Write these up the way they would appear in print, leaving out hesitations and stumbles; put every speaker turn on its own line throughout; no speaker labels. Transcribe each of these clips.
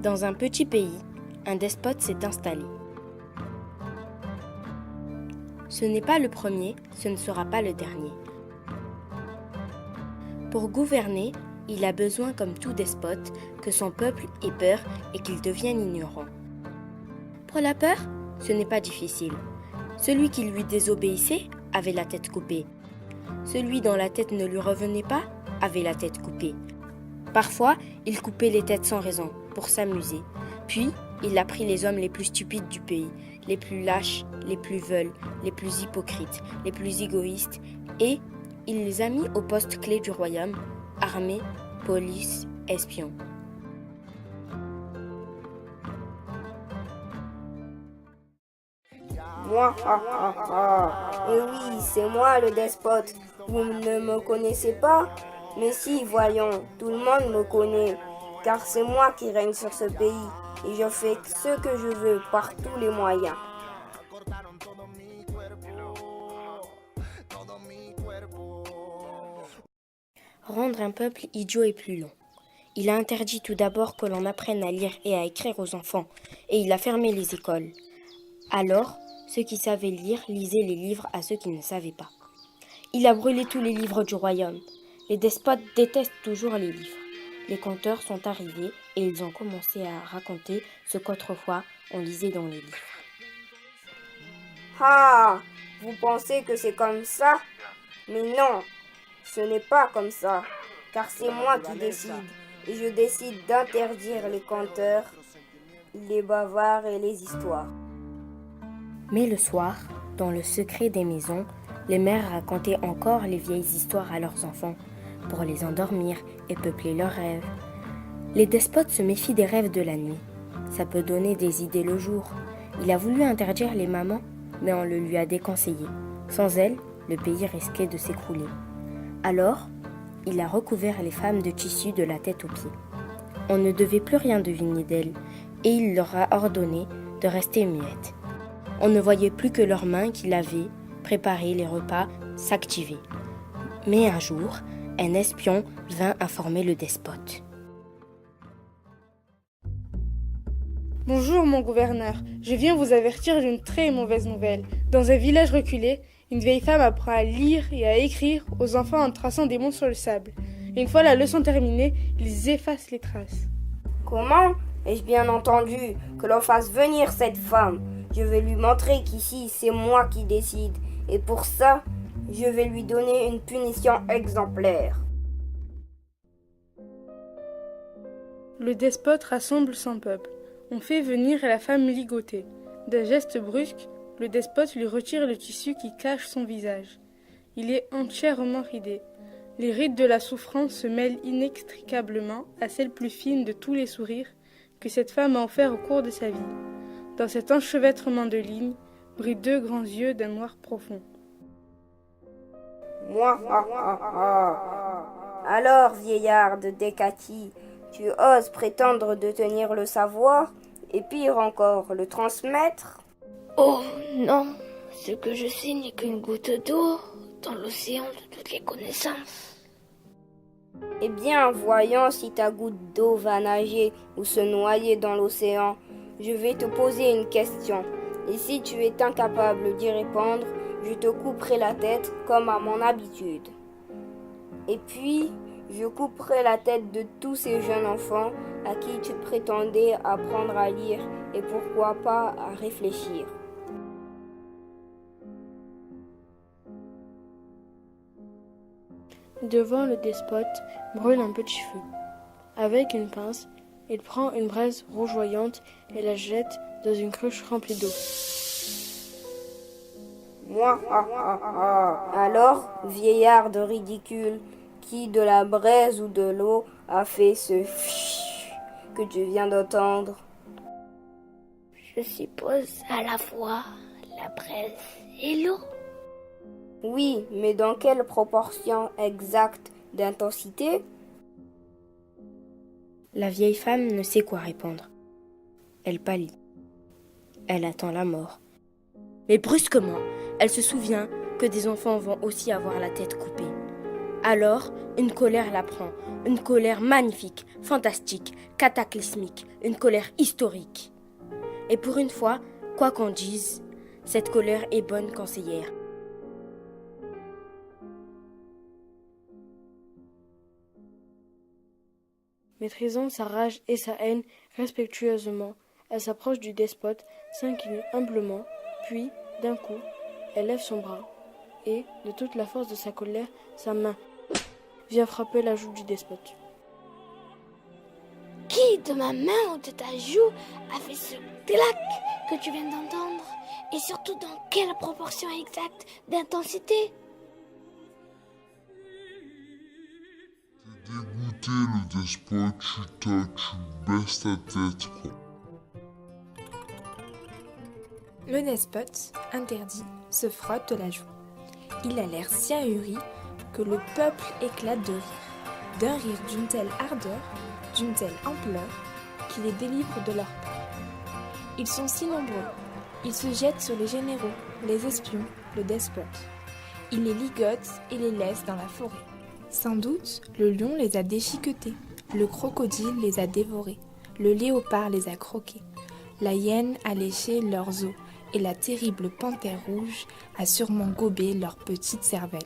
Dans un petit pays, un despote s'est installé. Ce n'est pas le premier, ce ne sera pas le dernier. Pour gouverner, il a besoin, comme tout despote, que son peuple ait peur et qu'il devienne ignorant. Pour la peur, ce n'est pas difficile. Celui qui lui désobéissait avait la tête coupée. Celui dont la tête ne lui revenait pas avait la tête coupée. Parfois, il coupait les têtes sans raison, pour s'amuser. Puis, il a pris les hommes les plus stupides du pays, les plus lâches, les plus veules, les plus hypocrites, les plus égoïstes, et il les a mis au poste clé du royaume, armée, police, espions.
Moi, Et oui, c'est moi le despote. Vous ne me connaissez pas? Mais si, voyons, tout le monde me connaît, car c'est moi qui règne sur ce pays, et je fais ce que je veux par tous les moyens.
Rendre un peuple idiot est plus long. Il a interdit tout d'abord que l'on apprenne à lire et à écrire aux enfants, et il a fermé les écoles. Alors, ceux qui savaient lire lisaient les livres à ceux qui ne savaient pas. Il a brûlé tous les livres du royaume. Les despotes détestent toujours les livres. Les conteurs sont arrivés et ils ont commencé à raconter ce qu'autrefois on lisait dans les livres.
Ah, vous pensez que c'est comme ça? Mais non, ce n'est pas comme ça, car c'est moi qui décide, et je décide d'interdire les conteurs, les bavards et les histoires.
Mais le soir, dans le secret des maisons, les mères racontaient encore les vieilles histoires à leurs enfants pour les endormir et peupler leurs rêves. Les despotes se méfient des rêves de la nuit. Ça peut donner des idées le jour. Il a voulu interdire les mamans, mais on le lui a déconseillé. Sans elles, le pays risquait de s'écrouler. Alors, il a recouvert les femmes de tissu de la tête aux pieds. On ne devait plus rien deviner d'elles, et il leur a ordonné de rester muettes. On ne voyait plus que leurs mains qui lavaient, préparaient les repas, s'activaient. Mais un jour, un espion vint informer le despote.
Bonjour mon gouverneur, je viens vous avertir d'une très mauvaise nouvelle. Dans un village reculé, une vieille femme apprend à lire et à écrire aux enfants en traçant des mots sur le sable. Et une fois la leçon terminée, ils effacent les traces.
Comment? Ai-je bien entendu que l'on fasse venir cette femme? Je vais lui montrer qu'ici c'est moi qui décide, et pour ça, je vais lui donner une punition exemplaire.
Le despote rassemble son peuple. On fait venir la femme ligotée. D'un geste brusque, le despote lui retire le tissu qui cache son visage. Il est entièrement ridé. Les rides de la souffrance se mêlent inextricablement à celles plus fines de tous les sourires que cette femme a offerts au cours de sa vie. Dans cet enchevêtrement de lignes, brillent deux grands yeux d'un noir profond.
Moi, Alors, vieillard de Décati, tu oses prétendre de tenir le savoir, et pire encore, le transmettre?
Oh non, ce que je sais n'est qu'une goutte d'eau dans l'océan de toutes les connaissances.
Eh bien, voyons si ta goutte d'eau va nager ou se noyer dans l'océan. Je vais te poser une question, et si tu es incapable d'y répondre, je te couperai la tête comme à mon habitude. Et puis, je couperai la tête de tous ces jeunes enfants à qui tu prétendais apprendre à lire et pourquoi pas à réfléchir.
Devant le despote brûle un petit feu. Avec une pince, il prend une braise rougeoyante et la jette dans une cruche remplie d'eau.
Moi, Alors, vieillard de ridicule, qui de la braise ou de l'eau a fait ce que tu viens d'entendre?
Je suppose à la fois la braise et l'eau.
Oui, mais dans quelle proportion exacte d'intensité?
La vieille femme ne sait quoi répondre. Elle pâlit. Elle attend la mort. Mais brusquement, elle se souvient que des enfants vont aussi avoir la tête coupée. Alors, une colère la prend, une colère magnifique, fantastique, cataclysmique, une colère historique. Et pour une fois, quoi qu'on dise, cette colère est bonne conseillère. Maîtrisant sa rage et sa haine respectueusement, elle s'approche du despote, s'incline humblement, puis, d'un coup, elle lève son bras et, de toute la force de sa colère, sa main vient frapper la joue du despote.
Qui de ma main ou de ta joue a fait ce clac que tu viens d'entendre? Et surtout dans quelle proportion exacte d'intensité?
T'es dégoûté, le despote, tu baisses ta tête, quoi.
Le despote, interdit, se frotte la joue. Il a l'air si ahuri que le peuple éclate de rire, d'un rire d'une telle ardeur, d'une telle ampleur, qui les délivre de leur peur. Ils sont si nombreux, ils se jettent sur les généraux, les espions, le despote. Ils les ligotent et les laissent dans la forêt. Sans doute, le lion les a déchiquetés, le crocodile les a dévorés, le léopard les a croqués, la hyène a léché leurs os, et la terrible panthère rouge a sûrement gobé leur petite cervelle.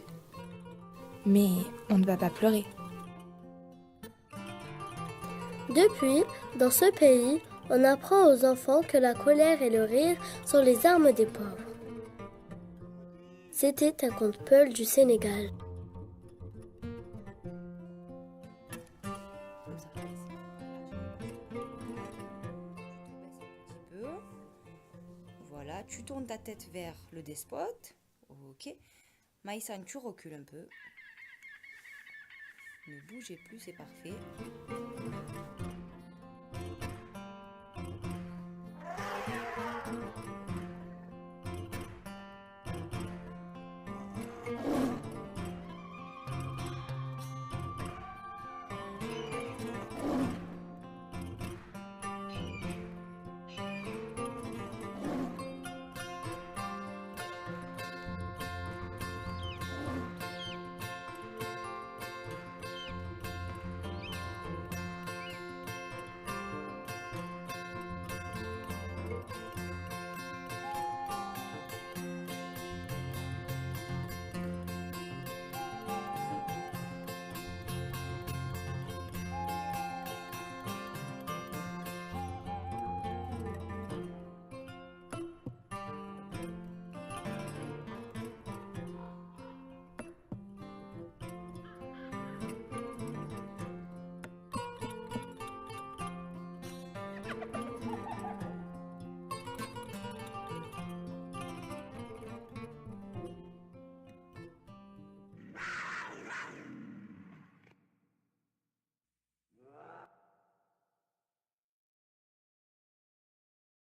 Mais on ne va pas pleurer.
Depuis, dans ce pays, on apprend aux enfants que la colère et le rire sont les armes des pauvres. C'était un conte peul du Sénégal.
Voilà, tu tournes ta tête vers le despote. Ok. Maïsan, tu recules un peu. Ne bougez plus, c'est parfait.